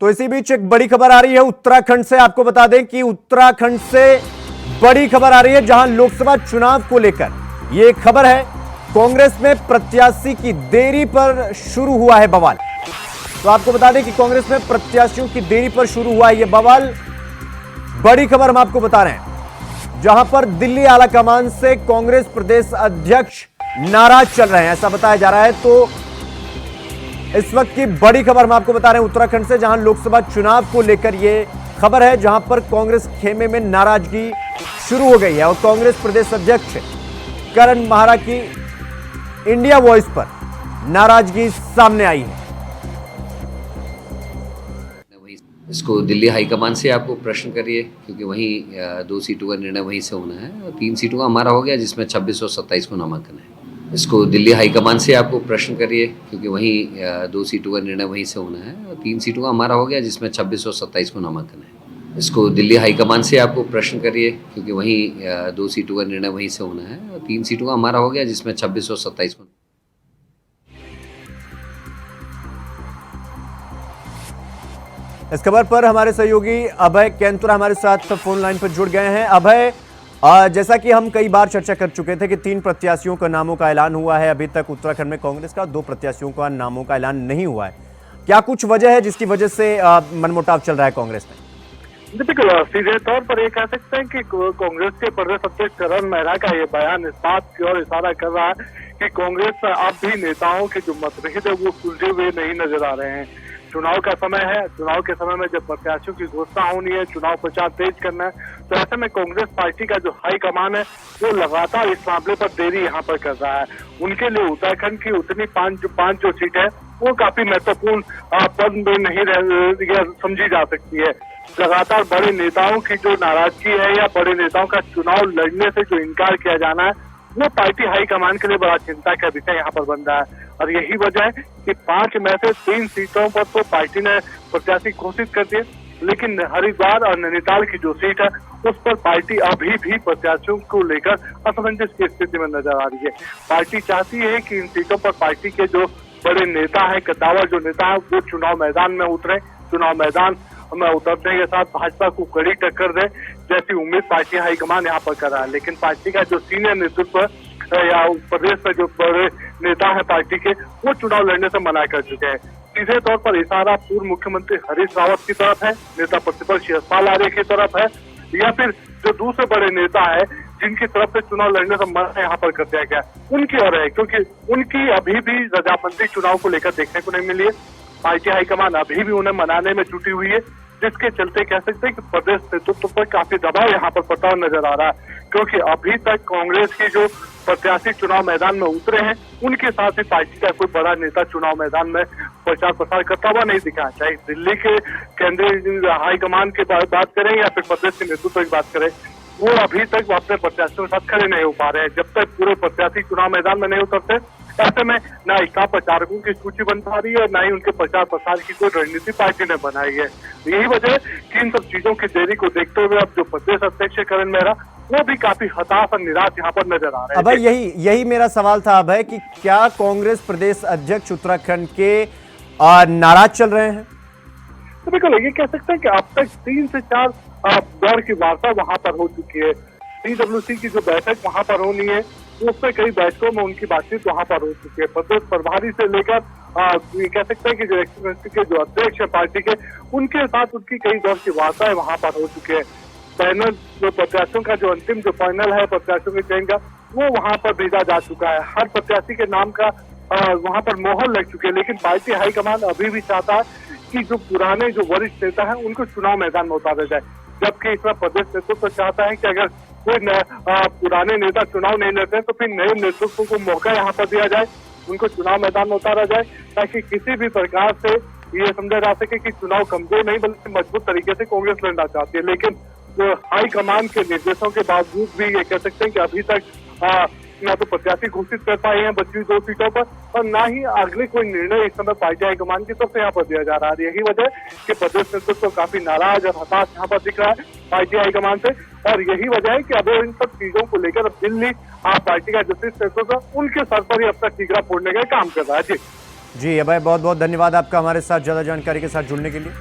तो इसी बीच एक बड़ी खबर आ रही है उत्तराखंड से। आपको बता दें कि उत्तराखंड से बड़ी खबर आ रही है, जहां लोकसभा चुनाव को लेकर यह खबर है, कांग्रेस में प्रत्याशी की देरी पर शुरू हुआ है बवाल। तो आपको बता दें कि कांग्रेस में प्रत्याशियों की देरी पर शुरू हुआ है यह बवाल। बड़ी खबर हम आपको बता रहे हैं, जहां पर दिल्ली आलाकमान से कांग्रेस प्रदेश अध्यक्ष नाराज चल रहे हैं, ऐसा बताया जा रहा है। तो इस वक्त की बड़ी खबर हम आपको बता रहे हैं उत्तराखंड से, जहां लोकसभा चुनाव को लेकर यह खबर है, जहां पर कांग्रेस खेमे में नाराजगी शुरू हो गई है और कांग्रेस प्रदेश अध्यक्ष करण माहरा की इंडिया वॉइस पर नाराजगी सामने आई है। इसको दिल्ली हाईकमान से आपको प्रश्न करिए, क्योंकि वहीं 2 सीटों का निर्णय वहीं से होना है और 3 सीटों का हमारा हो गया, जिसमें 26 और 27 को नामांकन है। इसको दिल्ली हाईकमान से आपको प्रश्न करिए, क्योंकि वहीं 2 सीटों का निर्णय वहीं से होना है और 3 सीटों का हमारा हो गया, जिसमें 26 और 27 को नामांकन है। इसको दिल्ली हाईकमान से आपको प्रश्न करिए, क्योंकि वहीं 2 सीटों का निर्णय वहीं से होना है और 3 सीटों का हमारा हो गया, जिसमें 26 और 27 को। इस खबर पर हमारे सहयोगी अभय केंतुरा हमारे साथ फोन लाइन पर जुड़ गए हैं। अभय, जैसा कि हम कई बार चर्चा कर चुके थे कि 3 प्रत्याशियों का नामों का ऐलान हुआ है, अभी तक उत्तराखंड में कांग्रेस का 2 प्रत्याशियों का नामों का ऐलान नहीं हुआ है। क्या कुछ वजह है जिसकी वजह से मनमुटाव चल रहा है कांग्रेस में? बिल्कुल, सीधे तौर पर ये कह सकते हैं कि कांग्रेस के प्रदेश अध्यक्ष करण मेहरा का ये बयान इस बात की ओर इशारा कर रहा है कि कांग्रेस अब भी नेताओं के जो मतभेद है वो सुलझे हुए नहीं नजर आ रहे हैं। चुनाव का समय है, चुनाव के समय में जब प्रत्याशियों की घोषणा होनी है, चुनाव प्रचार तेज करना है, तो ऐसे में कांग्रेस पार्टी का जो हाईकमान है वो लगातार इस मामले पर देरी यहाँ पर कर रहा है। उनके लिए उत्तराखंड की उतनी पांच जो सीट है वो काफी महत्वपूर्ण पद में नहीं समझी जा सकती है। लगातार बड़े नेताओं की जो नाराजगी है या बड़े नेताओं का चुनाव लड़ने से जो इनकार किया जाना है, वो पार्टी हाईकमान के लिए बड़ा चिंता का विषय यहाँ पर बन रहा है। और यही वजह है कि 5 में से 3 सीटों पर तो पार्टी ने प्रत्याशी घोषित कर दिए, लेकिन हरिद्वार और नैनीताल की जो सीट है उस पर पार्टी अभी भी प्रत्याशियों को लेकर असमंजस की स्थिति में नजर आ रही है। पार्टी चाहती है कि इन सीटों पर पार्टी के जो बड़े नेता है, कद्दावर जो नेता है, वो चुनाव मैदान में उतरे, चुनाव मैदान में उतरने के साथ भाजपा को कड़ी टक्कर दे, जैसी उम्मीद पार्टी हाईकमान यहाँ पर कर रहा है। लेकिन पार्टी का जो सीनियर नेतृत्व या प्रदेश में जो बड़े नेता है पार्टी के, वो चुनाव लड़ने से मना कर चुके हैं। सीधे तौर पर इशारा पूर्व मुख्यमंत्री हरीश रावत की तरफ है, नेता प्रतिपक्ष यशपाल आर्य की तरफ है, या फिर जो दूसरे बड़े नेता है जिनकी तरफ से चुनाव लड़ने से मना यहाँ पर कर दिया गया, उनकी ओर है, क्योंकि उनकी अभी भी रजामंदी चुनाव को लेकर देखने को नहीं मिली है। पार्टी हाईकमान अभी भी उन्हें मनाने में जुटी हुई है, जिसके चलते कह सकते हैं कि प्रदेश नेतृत्व पर काफी दबाव यहाँ पर पड़ता हुआ नजर आ रहा है, क्योंकि अभी तक कांग्रेस की जो प्रत्याशी चुनाव मैदान में उतरे हैं, उनके साथ ही पार्टी का कोई बड़ा नेता चुनाव मैदान में प्रचार प्रसार करता हुआ नहीं दिखा। चाहे दिल्ली के केंद्रीय हाईकमान की बात करें या फिर प्रदेश के नेतृत्व की बात करें, वो अभी तक अपने प्रत्याशियों के साथ खड़े नहीं हो पा रहे हैं। जब तक पूरे प्रत्याशी चुनाव मैदान में नहीं उतरते, ऐसे में न स्टार प्रचारकों की सूची बन पा रही है और न ही उनके प्रचार प्रसार की कोई रणनीति पार्टी ने बनाई है। यही वजह है कि इन सब चीजों की देरी को देखते हुए अब जो प्रदेश अध्यक्ष करण मेहरा, वो भी काफी हताश और निराश यहाँ पर नजर आ रहे हैं। अभय, यही मेरा सवाल था अभय, कि क्या कांग्रेस प्रदेश अध्यक्ष उत्तराखंड के नाराज चल रहे हैं? तो बिल्कुल ये कह सकते हैं कि अब तक 3 से 4 दौर की वार्ता वहां पर हो चुकी है। CWC की जो बैठक वहां पर होनी है, उसमें कई बैठकों में उनकी बातचीत वहां पर हो चुकी है। प्रदेश प्रभारी से लेकर ये कह सकते हैं कि जो एक्सक्यूटिव के जो अध्यक्ष है पार्टी के, उनके साथ उनकी कई दौर की वार्ताएं वहां पर हो चुकी है। पैनल जो प्रत्याशियों का जो अंतिम जो पैनल है प्रत्याशियों के चयन का, वो वहां पर भेजा जा चुका है। हर प्रत्याशी के नाम का वहां पर मोहर लग चुकी है, लेकिन पार्टी हाईकमान अभी भी चाहता है कि जो पुराने जो वरिष्ठ नेता है उनको चुनाव मैदान में उतारा जाए, जबकि इसमें प्रदेश नेतृत्व चाहता है कि अगर कोई पुराने नेता चुनाव नहीं लड़ते हैं तो फिर नए नेतृत्व को मौका यहाँ पर दिया जाए, उनको चुनाव मैदान में उतारा जाए, ताकि किसी भी प्रकार से ये समझा जा सके कि चुनाव कमजोर नहीं बल्कि मजबूत तरीके से कांग्रेस लड़ना चाहती है। लेकिन जो हाईकमान के निर्देशों के बावजूद भी ये कह सकते हैं कि अभी तक ना तो प्रत्याशी घोषित कर पाए हैं बची 2 सीटों पर, और ना ही अगले कोई निर्णय इस समय पार्टी हाईकमान की तरफ से यहाँ पर दिया जा रहा है। यही वजह है कि प्रदेश नेतृत्व काफी नाराज और हताश यहाँ पर दिख रहा है पार्टी हाईकमान से, और यही वजह है कि अब इन सब चीजों को लेकर अब दिल्ली पार्टी का जो शीर्ष नेतृत्व उनके सर पर ही अब तक टीकरा फोड़ने का काम कर रहा है। जी अभय, बहुत बहुत धन्यवाद आपका हमारे साथ ज्यादा जानकारी के साथ जुड़ने के लिए।